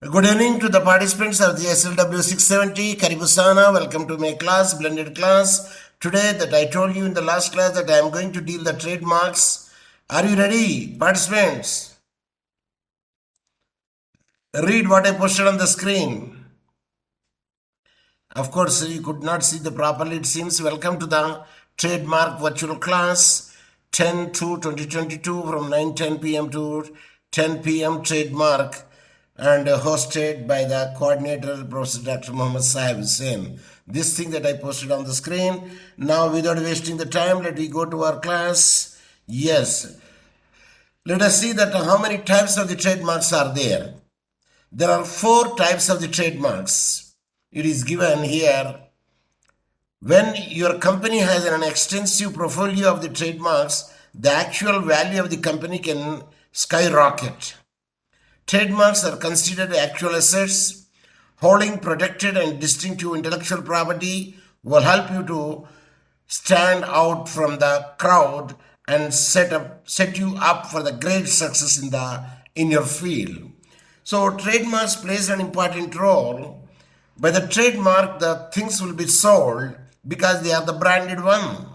Good evening to the participants of the SLW670. Karibu sana. Welcome to my class, blended class. Today that I told you in the last class that I am going to deal the trademarks. Are you ready, participants? Read what I posted on the screen. Of course, you could not see the properly, it seems. Welcome to the trademark virtual class 10-02-2022 from 9:10 p.m. to 10 p.m. trademark, and hosted by the coordinator, Professor Dr. Mohammed Saheb Hussain. This thing that I posted on the screen. Now, without wasting the time, let me go to our class. Yes. Let us see that how many types of the trademarks are there. There are 4 types of the trademarks. It is given here. When your company has an extensive portfolio of the trademarks, the actual value of the company can skyrocket. Trademarks are considered actual assets. Holding protected and distinctive intellectual property will help you to stand out from the crowd and set you up for the great success in your field. So trademarks plays an important role. By the trademark, the things will be sold because they are the branded one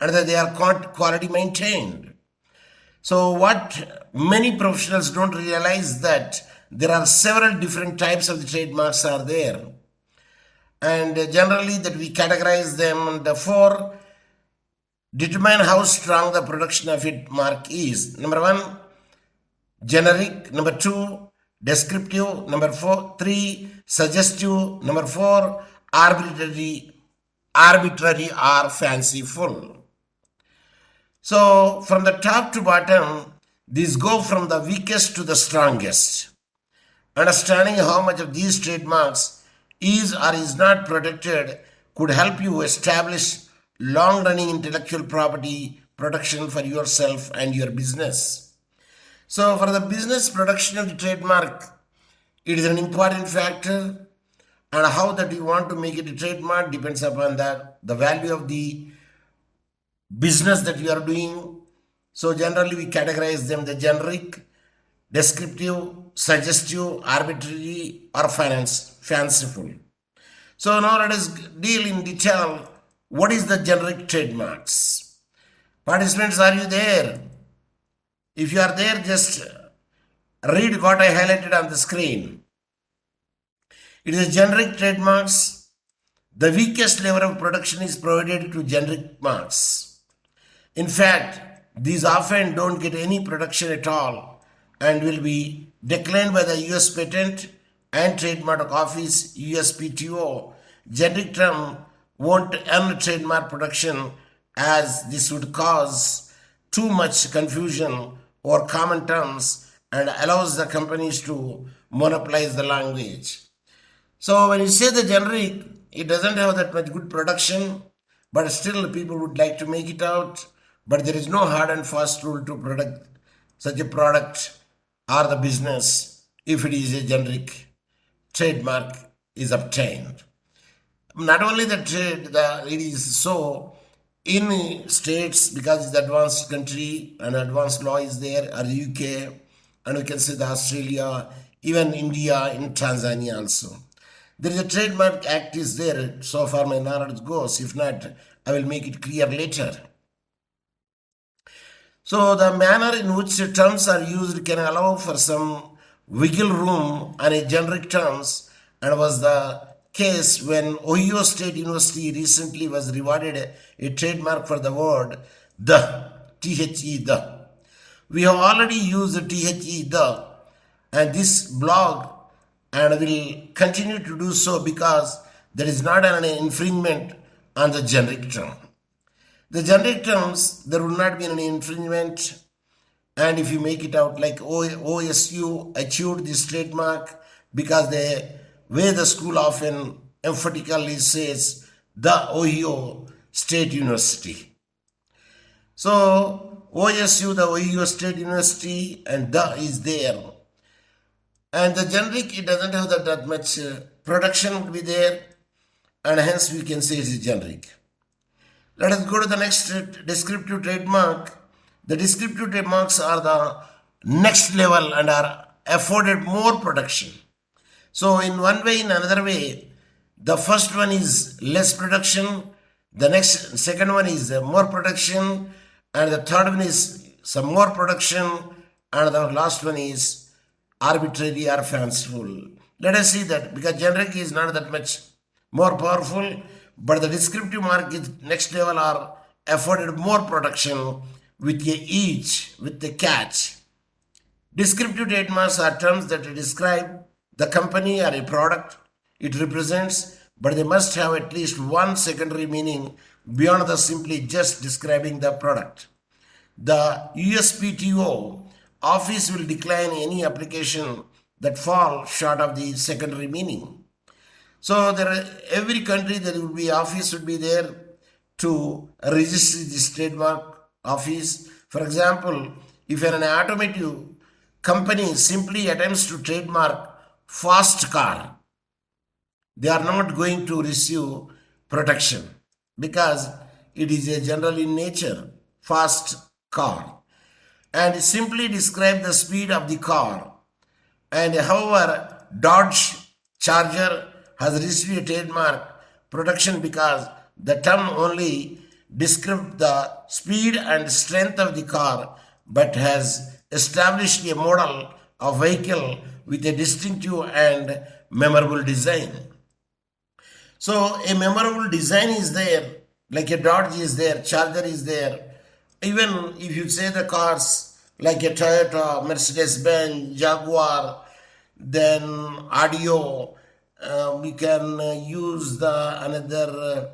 and that they are quality maintained. So what many professionals don't realize that there are several different types of the trademarks are there, and generally that we categorize them in the 4. Determine how strong the production of it mark is. Number 1, generic. Number 2, descriptive. Number 3, suggestive. Number 4, arbitrary or fanciful. So from the top to bottom, these go from the weakest to the strongest. Understanding how much of these trademarks is or is not protected could help you establish long-running intellectual property protection for yourself and your business. So for the business protection of the trademark, it is an important factor, and how that you want to make it a trademark depends upon the value of the business that you are doing. So generally we categorize them the generic, descriptive, suggestive, arbitrary, or fanciful. So now let us deal in detail what is the generic trademarks. Participants, are you there? If you are there, just read what I highlighted on the screen. It is generic trademarks. The weakest level of protection is provided to generic marks. In fact, these often don't get any protection at all and will be declined by the US Patent and Trademark Office, USPTO. Generic term won't earn trademark protection as this would cause too much confusion over common terms and allows the companies to monopolize the language. So when you say the generic, it doesn't have that much good production, but still people would like to make it out. But there is no hard and fast rule to protect such a product or the business if it is a generic trademark is obtained. Not only the trade, it is so in states because it's the advanced country and advanced law is there, or UK, and we can say the Australia, even India, in Tanzania also. There is a trademark act is there, so far my knowledge goes. If not, I will make it clear later. So the manner in which terms are used can allow for some wiggle room on a generic terms, and was the case when Ohio State University recently was rewarded a trademark for the word the, THE, the. We have already used the THE, the, and this blog and will continue to do so because there is not an infringement on the generic term. The generic terms, there will not be any infringement, and if you make it out like OSU achieved this trademark because the way the school often emphatically says the Ohio State University. So OSU, the Ohio State University, and the is there. And the generic, it doesn't have that much production would be there, and hence we can say it is generic. Let us go to the next descriptive trademark. The descriptive trademarks are the next level and are afforded more protection. So in one way, in another way, the first one is less production, the second one is more production, and the third one is some more production, and the last one is arbitrary or fanciful. Let us see that, because generic is not that much more powerful, but the descriptive mark is next level or afforded more protection with the catch. Descriptive trademarks are terms that describe the company or a product it represents, but they must have at least one secondary meaning beyond the simply just describing the product. The USPTO office will decline any application that fall short of the secondary meaning. So every country there will be office would be there to register this trademark office. For example, if you're an automotive company simply attempts to trademark fast car, they are not going to receive protection because it is a general in nature, fast car, and simply describe the speed of the car. And however, Dodge Charger has received a trademark protection because the term only describes the speed and strength of the car, but has established a model of vehicle with a distinctive and memorable design. So a memorable design is there, like a Dodge is there, Charger is there. Even if you say the cars like a Toyota, Mercedes-Benz, Jaguar, then Audio, we can use the another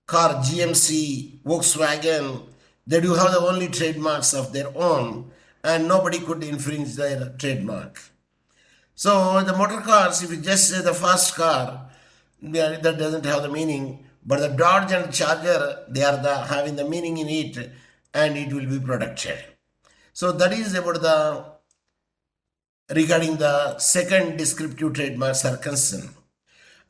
car, GMC, Volkswagen. They do have the only trademarks of their own, and nobody could infringe their trademark. So the motor cars, if you just say the fast car, that doesn't have the meaning. But the Dodge and Charger, they are having the meaning in it, and it will be protected. So that is about regarding the second descriptive trademarks are concerned.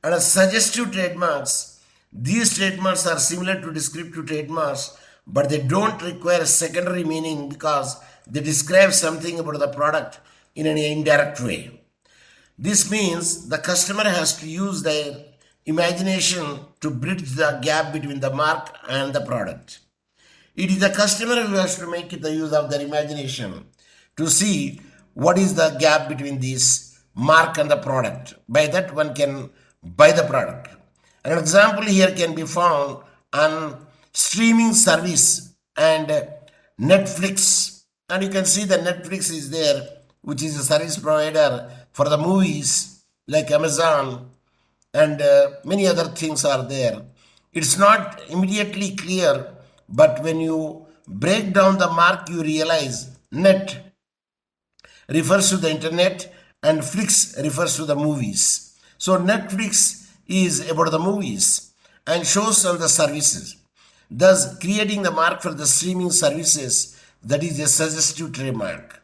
And as suggestive trademarks, these trademarks are similar to descriptive trademarks, but they don't require a secondary meaning because they describe something about the product in an indirect way. This means the customer has to use their imagination to bridge the gap between the mark and the product. It is the customer who has to make the use of their imagination to see what is the gap between this mark and the product. By that one can buy the product. An example here can be found on streaming service and Netflix. And you can see that Netflix is there, which is a service provider for the movies like Amazon, and many other things are there. It's not immediately clear, but when you break down the mark, you realize net refers to the internet and Flix refers to the movies. So Netflix is about the movies and shows on the services, thus creating the mark for the streaming services, that is a suggestive trademark.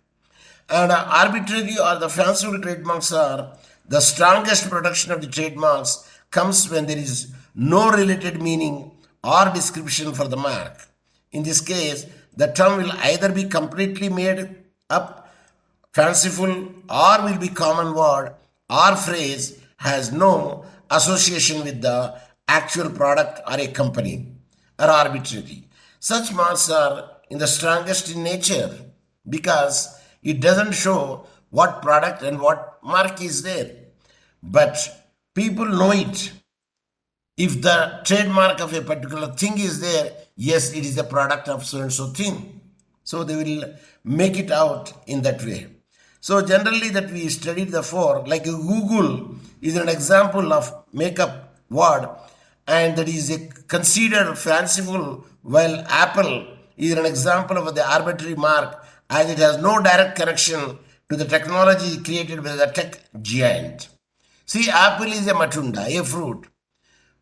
And arbitrary or the fanciful trademarks are the strongest protection of the trademarks comes when there is no related meaning or description for the mark. In this case, the term will either be completely made up, fanciful, or will be common word or phrase has no association with the actual product or a company, or arbitrary. Such marks are in the strongest in nature because it doesn't show what product and what mark is there. But people know it. If the trademark of a particular thing is there, yes, it is a product of so and so thing. So they will make it out in that way. So generally that we studied the four, like Google is an example of makeup word, and that is considered fanciful, while Apple is an example of the arbitrary mark as it has no direct connection to the technology created by the tech giant. See, apple is a matunda, a fruit,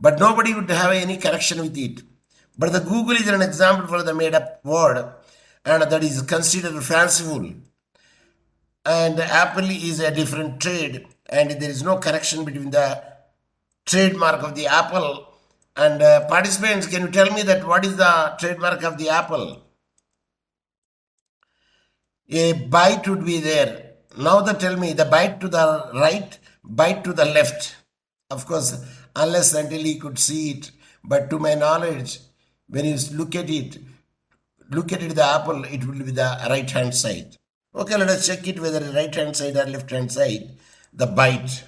but nobody would have any connection with it. But the Google is an example for the made up word, and that is considered fanciful. And apple is a different trade, and there is no connection between the trademark of the apple. And participants, can you tell me that what is the trademark of the apple? A bite would be there, now tell me the bite to the right, bite to the left. Of course, unless until he could see it. But to my knowledge, when you look at it, the apple, it will be the right hand side. Okay, let us check it whether right hand side or left hand side. The bite.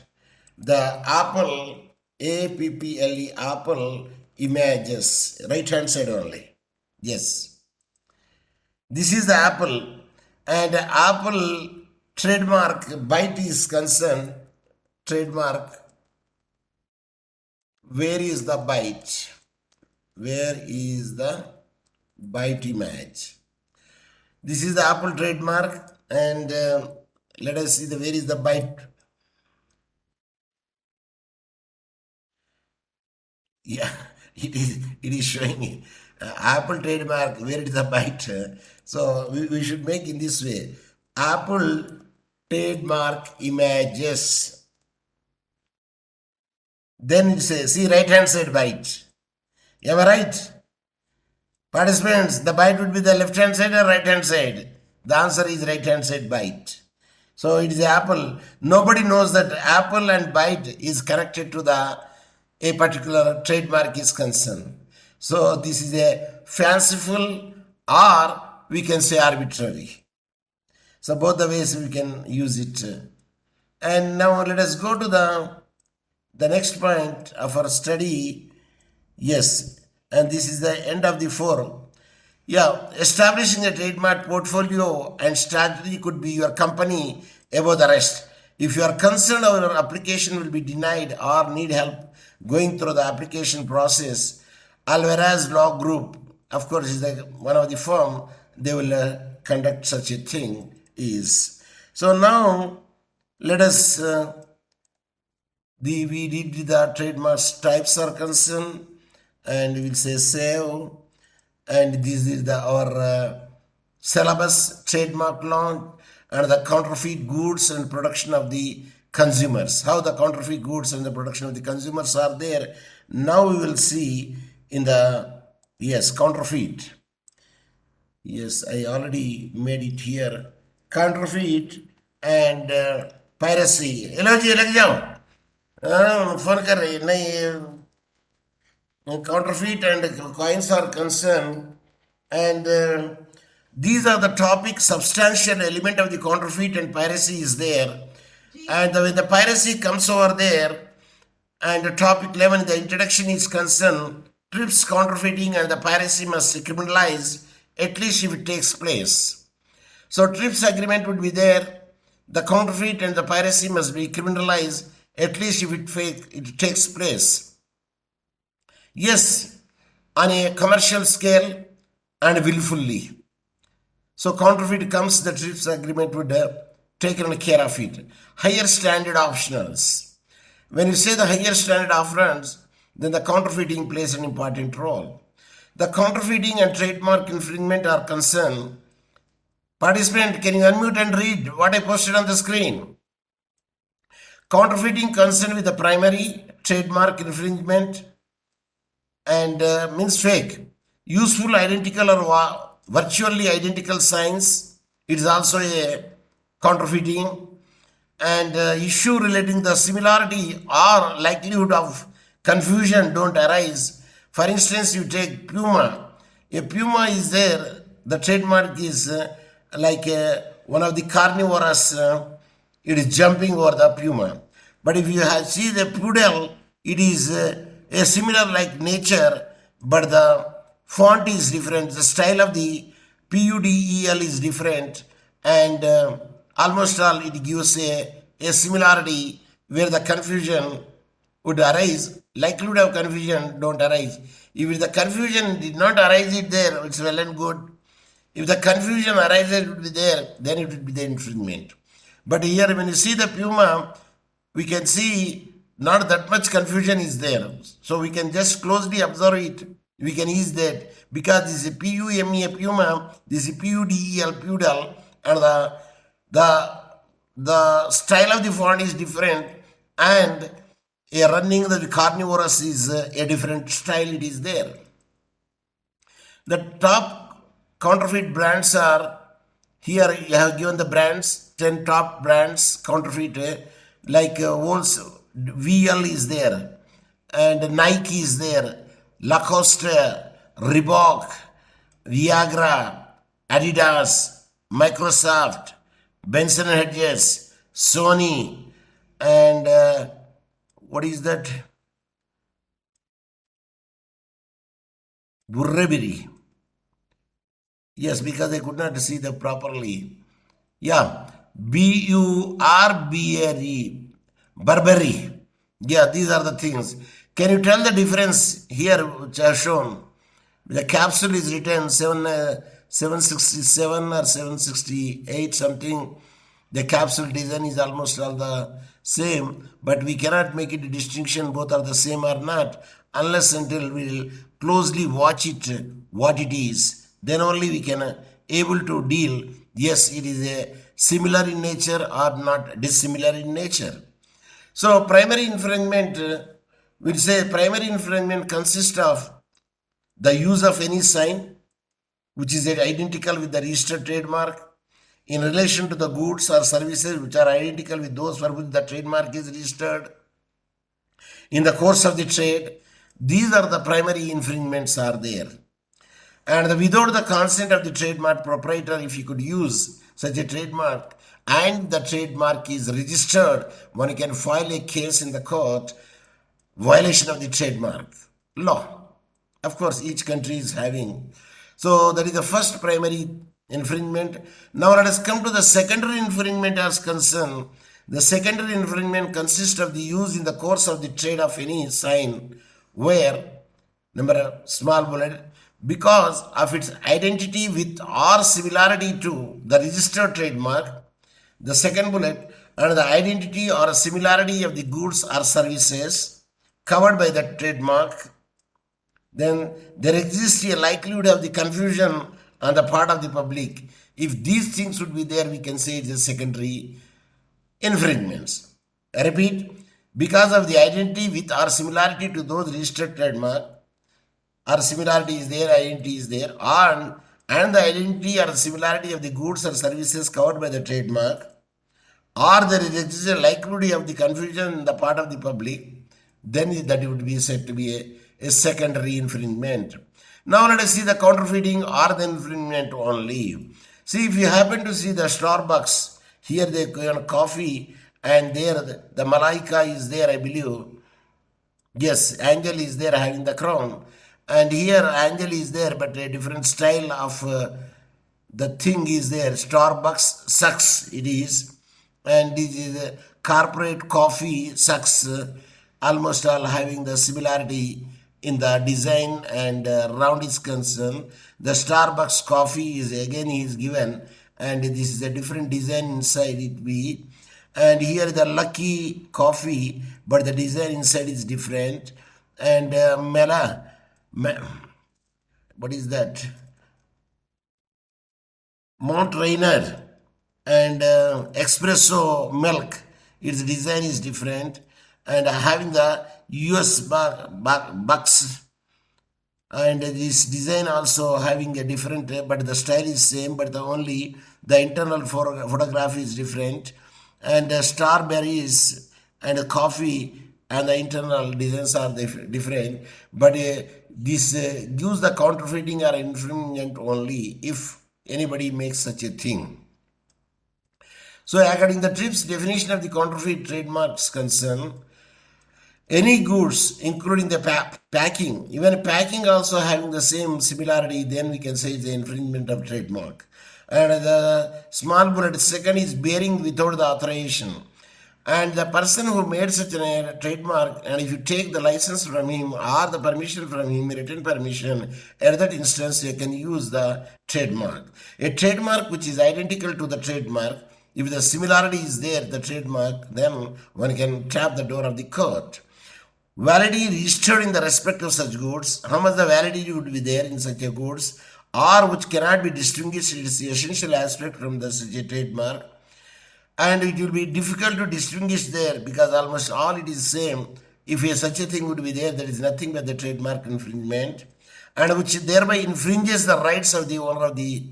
The apple, A-P-P-L-E, apple images, right hand side only. Yes. This is the apple, and apple trademark bite is concerned. Trademark, where is the bite? Where is the bite image? This is the apple trademark, and let us see where is the bite. Yeah, it is showing apple trademark, where is the bite. So we should make in this way. Apple trademark images. Then it says, see, right hand side bite. Am I right? Participants, the bite would be the left hand side or right hand side? The answer is right hand side bite. So it is apple. Nobody knows that apple and bite is connected to a particular trademark is concerned. So this is a fanciful, or we can say arbitrary. So both the ways we can use it. And now let us go to the next point of our study. Yes, and this is the end of the forum. Yeah, establishing a trademark portfolio and strategy could be your company above the rest. If you are concerned or your application will be denied or need help going through the application process, Alvarez Law Group, of course, is one of the firm, they will conduct such a thing is. So now let us, we did the trademarks types are concerned, and we will say save, and this is our syllabus, trademark law, and the counterfeit goods and production of the consumers. How the counterfeit goods and the production of the consumers are there. Now we will see in the, yes, counterfeit. Yes, I already made it here. Counterfeit and piracy. Hello जी, लग जाओ. Phone कर रही नहीं. Counterfeit and coins are concerned, and these are the topic. Substantial element of the counterfeit and piracy is there, and when the piracy comes over there, and the topic 11, the introduction is concerned. TRIPS, counterfeiting and the piracy must criminalize, at least if it takes place. So TRIPS agreement would be there. The counterfeit and the piracy must be criminalized, at least if it takes place. Yes, on a commercial scale and willfully. So counterfeit comes, the TRIPS agreement would take care of it. Higher standard optionals. When you say the higher standard optionals, then the counterfeiting plays an important role. The counterfeiting and trademark infringement are concerned. Participant, can you unmute and read what I posted on the screen? Counterfeiting concerned with the primary trademark infringement and means fake. Useful, identical or virtually identical signs. It is also a counterfeiting. And issue relating the similarity or likelihood of confusion don't arise. For instance, you take puma. A puma is there. The trademark is like one of the carnivorous. It is jumping over the puma. But if you see the poodle, it is a similar like nature, but the font is different. The style of the PUDEL is different, and almost all it gives a similarity where the confusion would arise. Likelihood of confusion don't arise. If the confusion did not arise it there, it's well and good. If the confusion arises, it would be there, then it would be the infringement. But here when you see the puma, we can see not that much confusion is there. So we can just closely observe it. We can ease that because this is a PUME, puma, this is PUDEL, poodle, and the style of the font is different, and a running the carnivorous is a different style it is there. The top counterfeit brands are, here you have given the brands. 10 top brands counterfeit, like VL is there, and Nike is there, Lacoste, Reebok, Viagra, Adidas, Microsoft, Benson and Hedges, Sony, and what is that? Burberry. Yes, because I could not see them properly. Yeah, Burberry. Burberry. Yeah, these are the things. Can you tell the difference here which I have shown? The capsule is written 767 or 768 something. The capsule design is almost all the same, but we cannot make it a distinction both are the same or not unless until we will closely watch it what it is. Then only we can able to deal, yes, it is a similar in nature or not dissimilar in nature. So primary infringement, we'll say primary infringement consists of the use of any sign which is identical with the registered trademark in relation to the goods or services which are identical with those for which the trademark is registered in the course of the trade. These are the primary infringements are there. And without the consent of the trademark proprietor, if you could use such a trademark and the trademark is registered, one can file a case in the court, violation of the trademark law. Of course, each country is having. So that is the first primary infringement. Now let us come to the secondary infringement as concerned. The secondary infringement consists of the use in the course of the trade of any sign where, number small bullet, because of its identity with or similarity to the registered trademark. The second bullet, and the identity or similarity of the goods or services covered by the trademark. Then there exists a likelihood of the confusion on the part of the public. If these things would be there, we can say it is secondary infringements. I repeat, because of the identity with or similarity to those registered trademark, or similarity is there, identity is there, and the identity or similarity of the goods or services covered by the trademark, or there exists a likelihood of the confusion on the part of the public, then that would be said to be a secondary infringement. Now let us see the counterfeiting or the infringement only. See, if you happen to see the Starbucks, here they have coffee and there the Malaika is there, I believe. Yes, angel is there having the crown. And here angel is there, but a different style of the thing is there. Starbucks sucks it is. And this is corporate coffee sucks, almost all having the similarity in the design and round is concerned. The Starbucks coffee is again is given, and this is a different design inside it be. And here the Lucky coffee, but the design inside is different. And what is that? Mount Rainier and espresso milk, its design is different, and having the US bucks, and this design also having a different, but the style is same, but only the internal photograph is different, and strawberries and coffee and the internal designs are different, but this gives the counterfeiting or infringement only if anybody makes such a thing. So according to the TRIPS definition of the counterfeit trademarks concern, any goods including the packing, even packing also having the same similarity, then we can say it's the infringement of trademark. And the small bullet second is bearing without the authorization. And the person who made such a trademark, and if you take the license from him or the permission from him, written permission, at that instance you can use the trademark. A trademark which is identical to the trademark, if the similarity is there, the trademark, then one can tap the door of the court. Validity registered in the respect of such goods, how much the validity would be there in such a goods, or which cannot be distinguished, it is the essential aspect from the such a trademark. And it will be difficult to distinguish there because almost all it is same. If such a thing would be there, there is nothing but the trademark infringement, and which thereby infringes the rights of the owner of the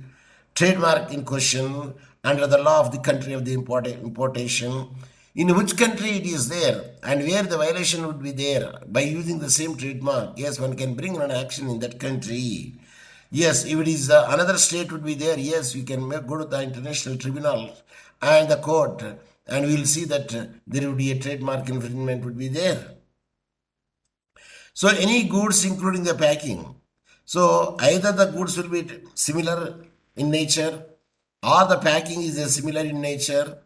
trademark in question, under the law of the country of the importation, in which country it is there and where the violation would be there by using the same trademark. Yes, one can bring an action in that country. Yes, if it is another state would be there, yes, we can go to the international tribunal and the court, and we will see that there would be a trademark infringement would be there. So any goods including the packing. So either the goods will be similar in nature or the packing is similar in nature.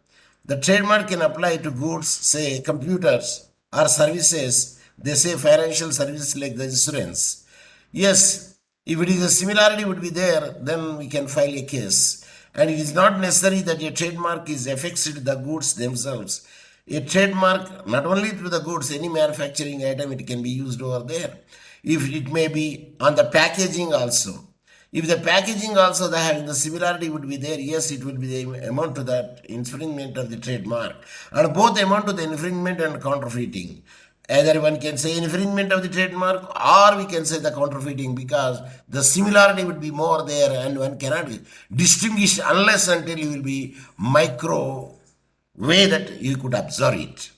The trademark can apply to goods, say computers or services. They say financial services like the insurance. Yes, if it is a similarity would be there, then we can file a case. And it is not necessary that a trademark is affixed to the goods themselves. A trademark, not only to the goods, any manufacturing item, it can be used over there. If it may be on the packaging also. If the packaging also the similarity would be there, yes, it will be the amount to that infringement of the trademark. And both amount to the infringement and counterfeiting. Either one can say infringement of the trademark or we can say the counterfeiting, because the similarity would be more there and one cannot distinguish unless until you will be micro way that you could observe it.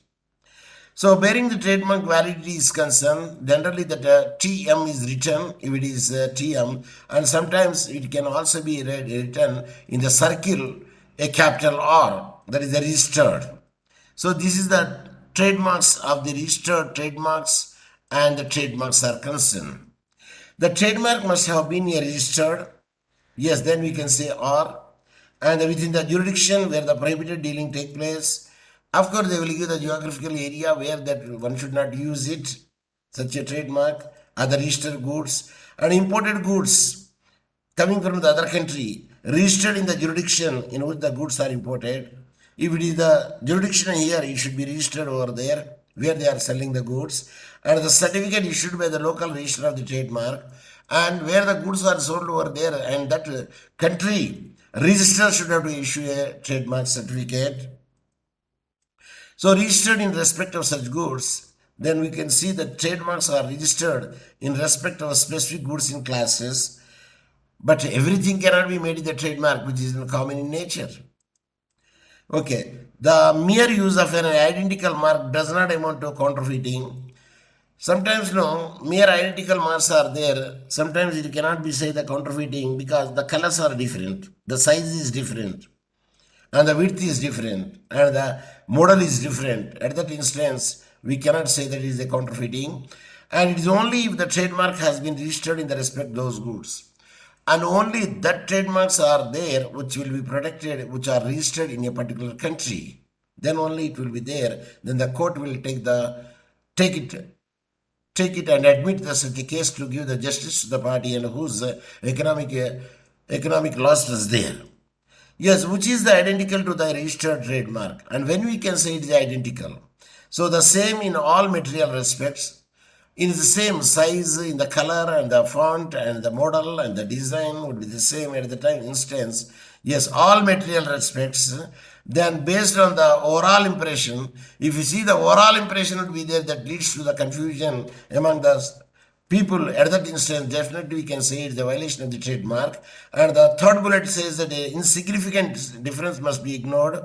So bearing the trademark validity is concerned, generally that TM is written if it is TM, and sometimes it can also be written in the circle a capital R, that is the registered. So this is the trademarks of the registered trademarks, and the trademarks are concerned. The trademark must have been registered, yes, then we can say R, and within the jurisdiction where the prohibited dealing take place. Of course, they will give the geographical area where that one should not use it, such a trademark, other registered goods, and imported goods coming from the other country, registered in the jurisdiction in which the goods are imported. If it is the jurisdiction here, it should be registered over there where they are selling the goods, and the certificate issued by the local registrar of the trademark, and where the goods are sold over there, and that country registrar should have to issue a trademark certificate. So registered in respect of such goods, then we can see that trademarks are registered in respect of specific goods in classes, but everything cannot be made in the trademark, which is common in nature. Okay, the mere use of an identical mark does not amount to counterfeiting. Sometimes no, mere identical marks are there. Sometimes it cannot be said the counterfeiting because the colors are different, the size is different, and the width is different, and the model is different. At that instance, we cannot say that it is a counterfeiting, and it is only if the trademark has been registered in the respect of those goods. And only that trademarks are there which will be protected, which are registered in a particular country. Then only it will be there. Then the court will take it and admit such a case to give the justice to the party and whose economic loss was there. Yes, which is the identical to the registered trademark. And when we can say it is identical. So the same in all material respects. In the same size, in the color and the font and the model and the design would be the same at the time instance. Yes, all material respects. Then based on the overall impression, if you see the overall impression would be there that leads to the confusion among the people at that instance, definitely we can say it's the violation of the trademark. And the third bullet says that an insignificant difference must be ignored.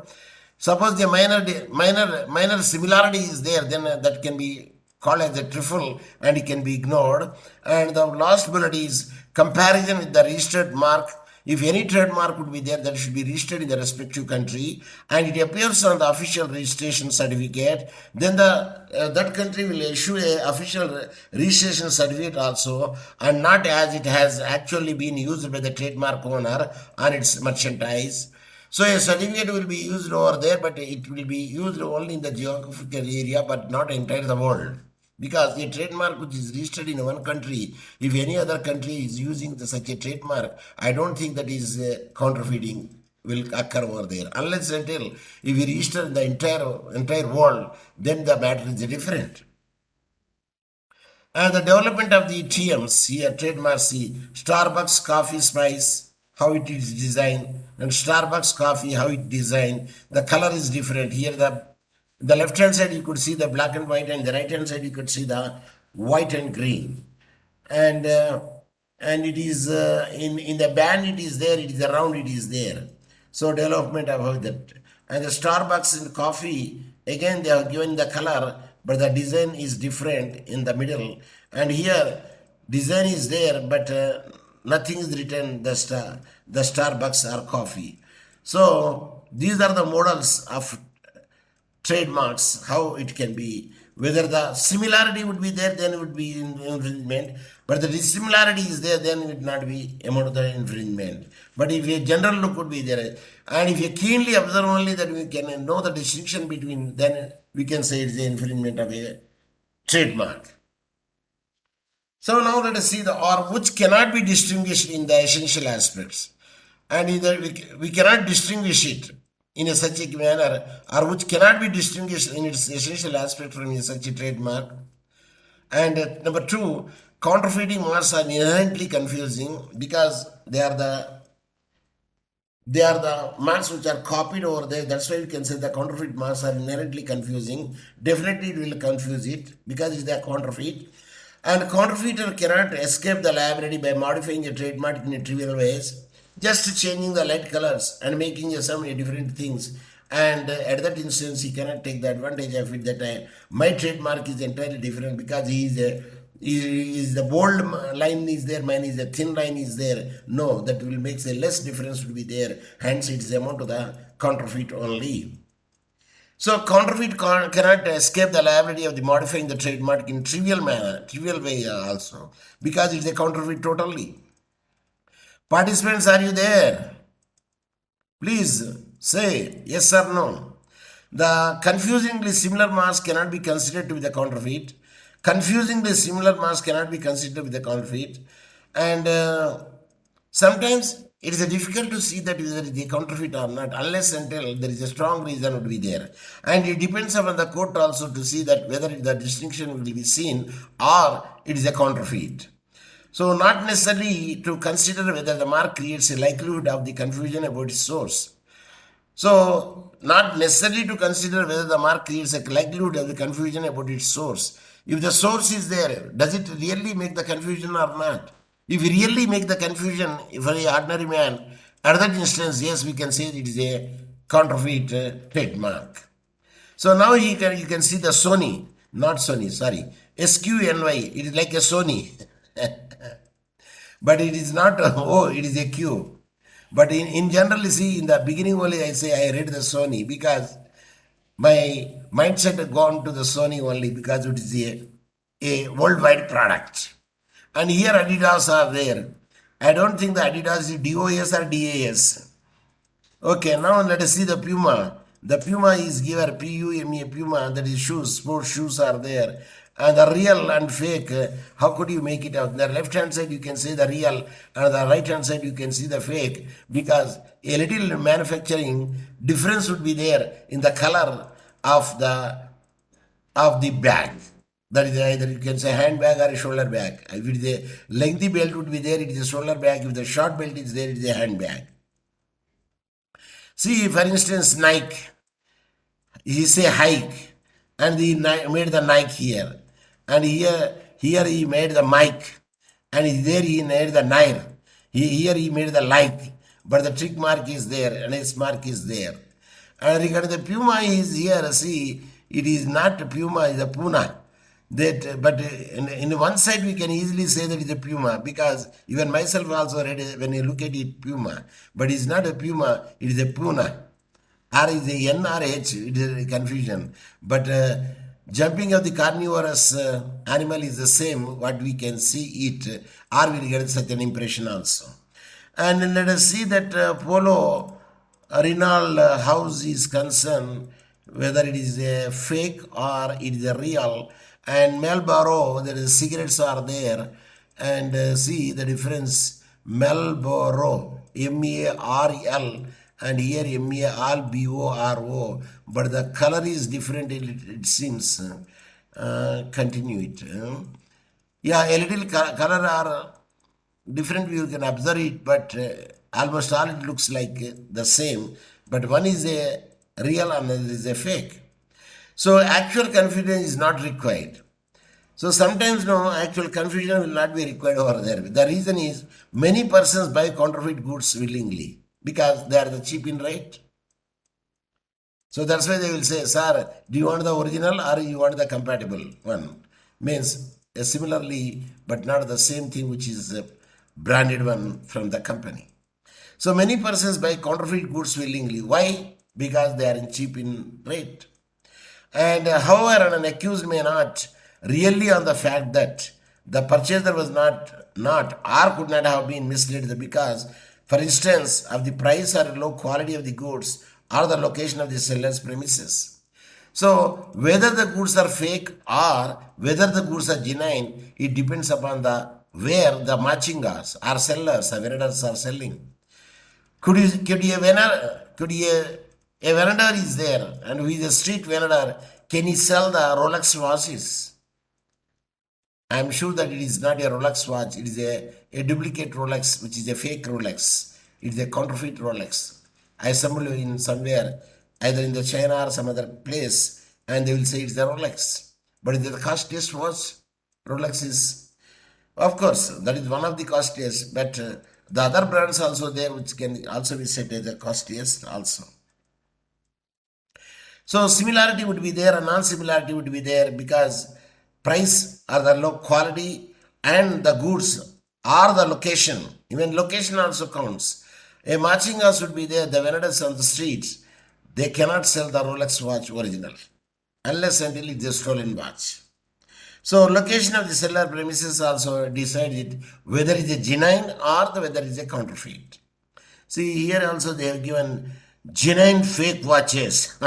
Suppose the minor similarity is there, then that can be called as a trifle and it can be ignored. And the last bullet is comparison with the registered mark. If any trademark would be there, that should be registered in the respective country and it appears on the official registration certificate, then that country will issue a official registration certificate also, and not as it has actually been used by the trademark owner on its merchandise. So a certificate will be used over there, but it will be used only in the geographical area, but not entire the world. Because a trademark which is registered in one country, if any other country is using such a trademark, I don't think that is counterfeiting will occur over there. Unless until if we register in the entire world, then the matter is different. And the development of the TMs here, trademark C, Starbucks coffee spice, how it is designed, and Starbucks coffee, how it designed. The color is different. Here the left hand side you could see the black and white, and the right hand side you could see the white and green. And it is in the band it is there, it is around it is there. So development about that. And the Starbucks in coffee, again they have given the color, but the design is different in the middle. And here design is there, but nothing is written the Starbucks or coffee. So these are the models of trademarks, how it can be. Whether the similarity would be there, then it would be infringement. But the dissimilarity is there, then it would not be amount of the infringement. But if a general look would be there, and if you keenly observe only that we can know the distinction between, then we can say it's the infringement of a trademark. So now let us see the or which cannot be distinguished in the essential aspects. And either we cannot distinguish it in a such a manner, or which cannot be distinguished in its essential aspect from such a trademark. And number two, counterfeiting marks are inherently confusing because they are the marks which are copied over there. That's why we can say the counterfeit marks are inherently confusing. Definitely it will confuse it because they are counterfeit. And counterfeiter cannot escape the liability by modifying a trademark in trivial ways, just changing the light colors and making some different things. And at that instance, he cannot take the advantage of it that my trademark is entirely different because he is the bold line is there, mine is the thin line is there. No, that will make a less difference to be there. Hence, it is amount to the counterfeit only. So counterfeit cannot escape the liability of the modifying the trademark in trivial way also, because it's a counterfeit totally. Participants, are you there? Please say yes or no. The confusingly similar marks cannot be considered to be the counterfeit. Confusingly similar marks cannot be considered to be the counterfeit. And sometimes it is difficult to see that whether it is a counterfeit or not, unless until there is a strong reason would be there. And it depends upon the court also to see that whether the distinction will be seen or it is a counterfeit. So not necessarily to consider whether the mark creates a likelihood of the confusion about its source. So not necessarily to consider whether the mark creates a likelihood of the confusion about its source. If the source is there, does it really make the confusion or not? If we really make the confusion for an ordinary man, at that instance, yes, we can say it is a counterfeit trademark. So now you can see the Sony, not Sony, sorry, SQNY, it is like a Sony. But it is not it is a Q. But in general, you see, in the beginning only I say I read the Sony because my mindset had gone to the Sony only because it is a worldwide product. And here Adidas are there. I don't think the Adidas is DOS or DAS. Okay, now let us see the Puma. The Puma is given Puma, Puma, that is shoes, sports shoes are there. And the real and fake, how could you make it out? On the left hand side you can see the real, and the right hand side you can see the fake, because a little manufacturing difference would be there in the color of the bag. That is either you can say handbag or a shoulder bag. If it is a lengthy belt would be there, it is a shoulder bag. If the short belt is there, it is a handbag. See, for instance, Nike. He say hike, and he made the Nike here. And here he made the mic, and there he made the knife. Here he made the like, but the trick mark is there, and S mark is there. And regarding the Puma is here, see, it is not Puma, it is a Puna. That, but in one side we can easily say that it is a Puma, because even myself also read it, when you look at it, Puma. But it is not a Puma, it is a Puna. R is a N or H, it is a confusion. But jumping of the carnivorous animal is the same, what we can see it, or we get such an impression also. And let us see that Polo Renault house is concerned, whether it is a fake or it is a real. And Marlboro, there is cigarettes are there, and see the difference. Marlboro, M-A-R-L, and here M-A-R-B-O-R-O, but the color is different, it seems. Continue it. Yeah, a little color are different, you can observe it, but almost all it looks like the same, but one is a real and another is a fake. So actual confusion is not required. So sometimes no, actual confusion will not be required over there. The reason is many persons buy counterfeit goods willingly. because they are the cheap in rate. So that's why they will say, sir, do you want the original or you want the compatible one? Means similarly, but not the same thing which is a branded one from the company. So many persons buy counterfeit goods willingly. Why? Because they are in cheap in rate. And however, an accused may not really on the fact that the purchaser was not or could not have been misled because, for instance, of the price or low quality of the goods or the location of the seller's premises. So whether the goods are fake or whether the goods are genuine, it depends upon the where the machingas or sellers or vendors are selling. Could a vendor is there and who is a street vendor, can he sell the Rolex watches? I am sure that it is not a Rolex watch, it is a duplicate Rolex, which is a fake Rolex. It is a counterfeit Rolex. I assemble in somewhere, either in the China or some other place, and they will say it's the Rolex. But is it the costliest watch? Rolex is, of course, that is one of the costliest, but the other brands also there, which can also be said as the costliest also. So similarity would be there and non-similarity would be there because price or the low quality and the goods or the location. Even location also counts. A matching house would be there, the vendors on the streets, they cannot sell the Rolex watch original unless until it is a stolen watch. So location of the seller premises also decided whether it is a genuine or whether it is a counterfeit. See, here also they have given genuine fake watches.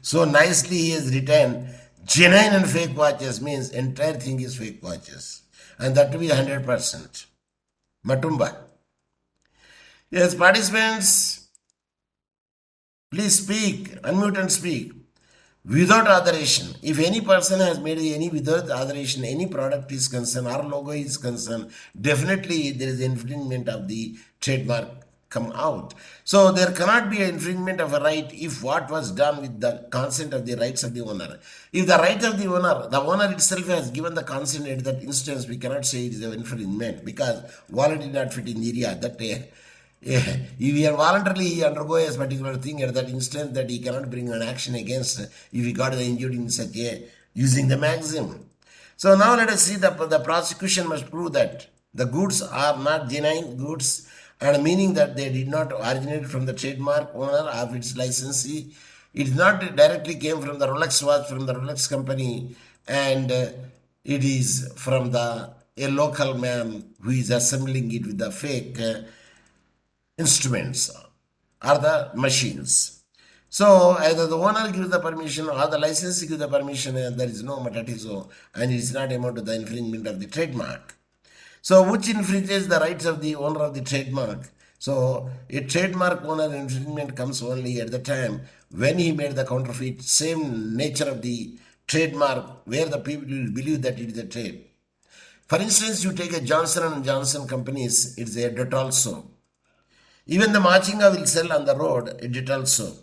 So nicely he has written genuine and fake watches means entire thing is fake watches. And that to be 100%. Matumba. Yes, participants, please speak, unmute and speak. Without authorization, if any person has made any without authorization, any product is concerned or logo is concerned, definitely there is infringement of the trademark come out. So there cannot be an infringement of a right if what was done with the consent of the rights of the owner. If the right of the owner itself has given the consent at that instance, we cannot say it is an infringement because wallet did not fit in the area that if he voluntarily undergo a particular thing at that instance, that he cannot bring an action against if he got injured in such a using the maxim. So now let us see the prosecution must prove that the goods are not genuine goods and meaning that they did not originate from the trademark owner of its licensee. It not directly came from the Rolex watch from the Rolex company and it is from a local man who is assembling it with the fake instruments or the machines. So either the owner gives the permission or the licensee gives the permission and there is no matatizo and it is not amount to the infringement of the trademark. So which infringes the rights of the owner of the trademark? So a trademark owner infringement comes only at the time when he made the counterfeit, same nature of the trademark where the people will believe that it is a trade. For instance, you take a Johnson & Johnson companies, it's a Dettol soap. Even the Machinga will sell on the road a Dettol soap.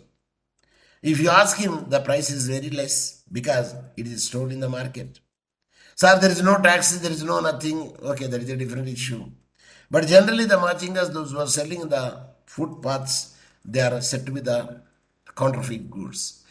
If you ask him, the price is very less because it is stored in the market. Sir, there is no taxes, there is no nothing. Okay, that is a different issue. But generally the Machingas, those who are selling the footpaths, they are said to be the counterfeit goods.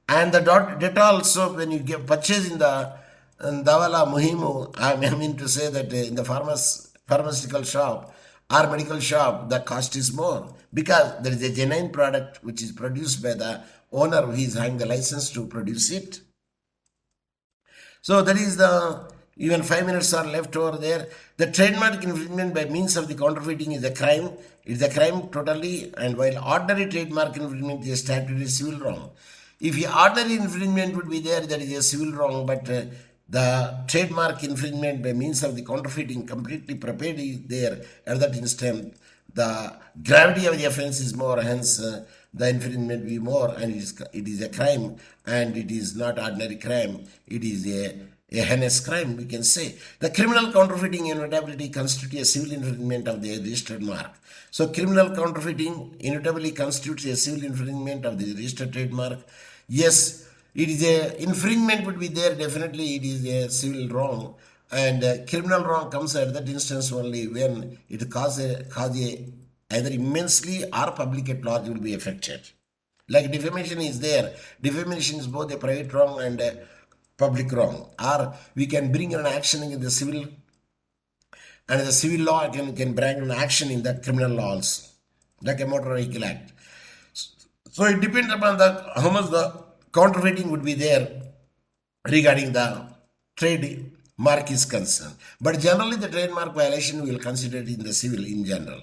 And the Dettol soap, when you purchase in the Davala Muhimu, I mean to say that in the pharmaceutical shop, or medical shop, the cost is more because there is a genuine product which is produced by the owner who is having the license to produce it. So that is even 5 minutes are left over there. The trademark infringement by means of the counterfeiting is a crime. It is a crime totally, and while ordinary trademark infringement is a statutory civil wrong. If the ordinary infringement would be there, that is a civil wrong, but the trademark infringement by means of the counterfeiting completely prepared is there at that instant. The gravity of the offense is more, hence the infringement will be more, and it is a crime, and it is not ordinary crime. It is a heinous crime, we can say. The criminal counterfeiting inevitably constitutes a civil infringement of the registered mark. So criminal counterfeiting inevitably constitutes a civil infringement of the registered trademark. Yes, it is a infringement would be there, definitely it is a civil wrong, and criminal wrong comes at that instance only when it cause a either immensely or public at large will be affected. Like defamation is there. Defamation is both a private wrong and a public wrong. Or we can bring an action in the civil, and the civil law can bring an action in the criminal law also, like a motor vehicle act. So it depends upon how much the counterfeiting would be there regarding the trade mark is concerned. But generally the trademark violation we will consider it in the civil in general.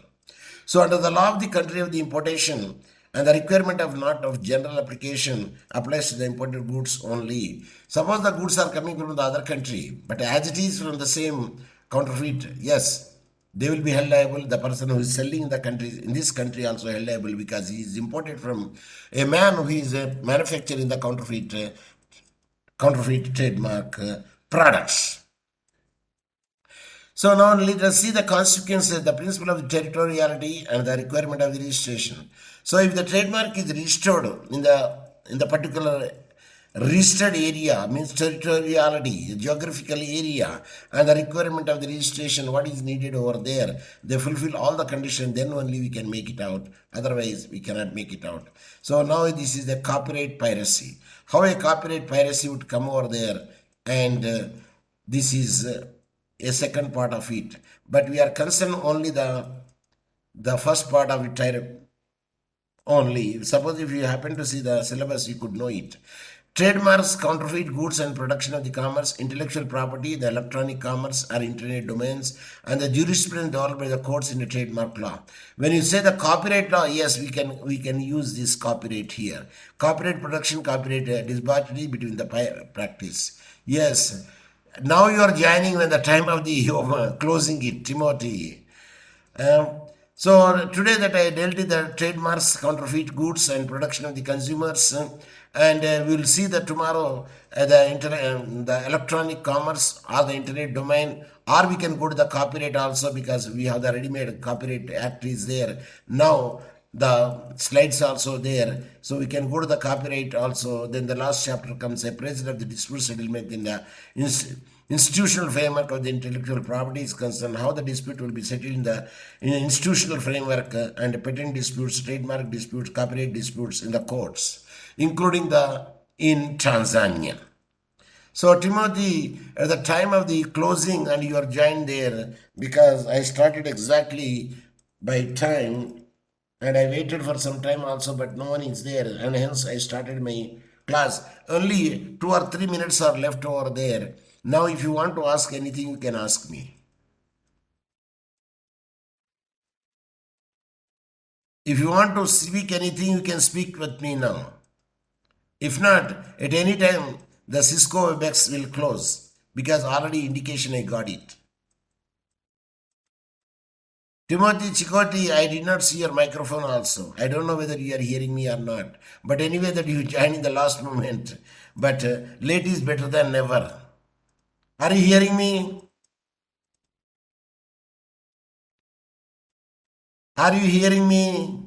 So under the law of the country of the importation, and the requirement of not of general application applies to the imported goods only. Suppose the goods are coming from the other country, but as it is from the same counterfeit, yes, they will be held liable. The person who is selling in the country, in this country, also held liable because he is imported from a man who is manufacturing the counterfeit trademark products. So now let us see the consequences, the principle of territoriality and the requirement of the registration. So if the trademark is registered in the particular registered area, means territoriality, geographical area, and the requirement of the registration, what is needed over there, they fulfill all the conditions, then only we can make it out. Otherwise, we cannot make it out. So now this is the copyright piracy. How a copyright piracy would come over there, and this is a second part of it. But we are concerned only the first part of it only. Suppose if you happen to see the syllabus, you could know it. Trademarks, counterfeit goods and production of the commerce, intellectual property, the electronic commerce or internet domains, and the jurisprudence developed by the courts in the trademark law. When you say the copyright law, yes, we can use this copyright here. Copyright production, copyright disparity between the practice. Yes. Now you are joining when the time of the closing it, Timothy. So today that I dealt with the trademarks, counterfeit goods and production of the consumers, and we will see that tomorrow the electronic commerce or the internet domain, or we can go to the copyright also because we have the ready-made copyright act is there. Now the slides also there, so we can go to the copyright also. Then the last chapter comes a president of the dispute settlement in the institutional framework of the intellectual property is concerned, how the dispute will be settled in the institutional framework, and patent disputes, trademark disputes, copyright disputes in the courts, including in Tanzania. So Timothy, at the time of the closing, and you are joined there because I started exactly by time, and I waited for some time also, but no one is there, and hence I started my class. Only 2 or 3 minutes are left over there. Now if you want to ask anything, you can ask me. If you want to speak anything, you can speak with me now. If not, at any time, the Cisco WebEx will close because already indication I got it. Timothy Chikoti, I did not see your microphone also. I don't know whether you are hearing me or not. But anyway, that you joined in the last moment. But late is better than never. Are you hearing me? Are you hearing me?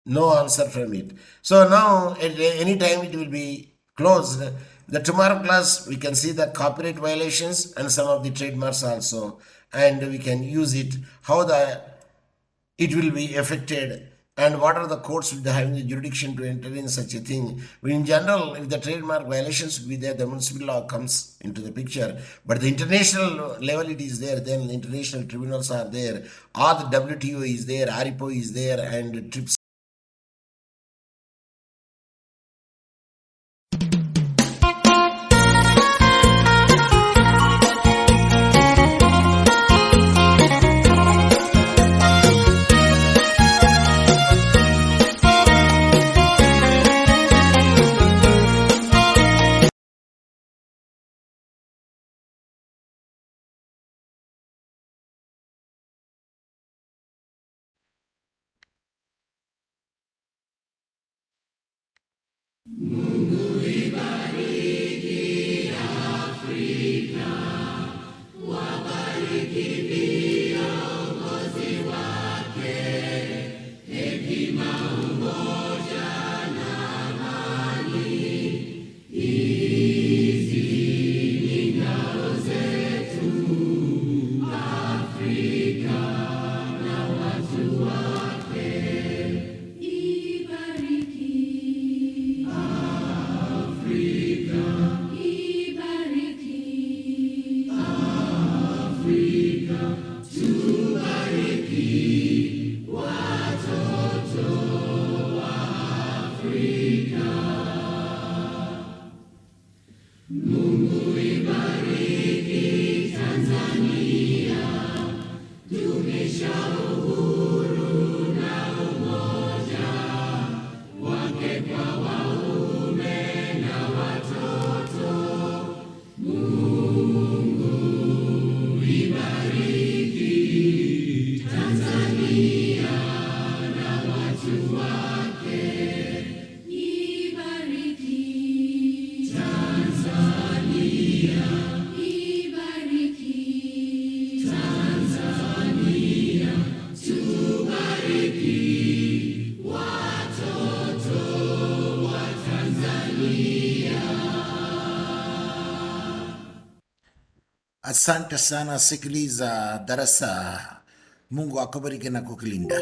No answer from it. So now at any time it will be closed. The tomorrow class we can see the copyright violations and some of the trademarks also, and we can use it, how it will be affected, and what are the courts having the jurisdiction to enter in such a thing. In general, if the trademark violations will be there, the municipal law comes into the picture. But the international level it is there, then the international tribunals are there, or the WTO is there, RIPO is there, and TRIPS. Free. Asante sana, sikiliza darasa. Mungu akubariki na kukulinda.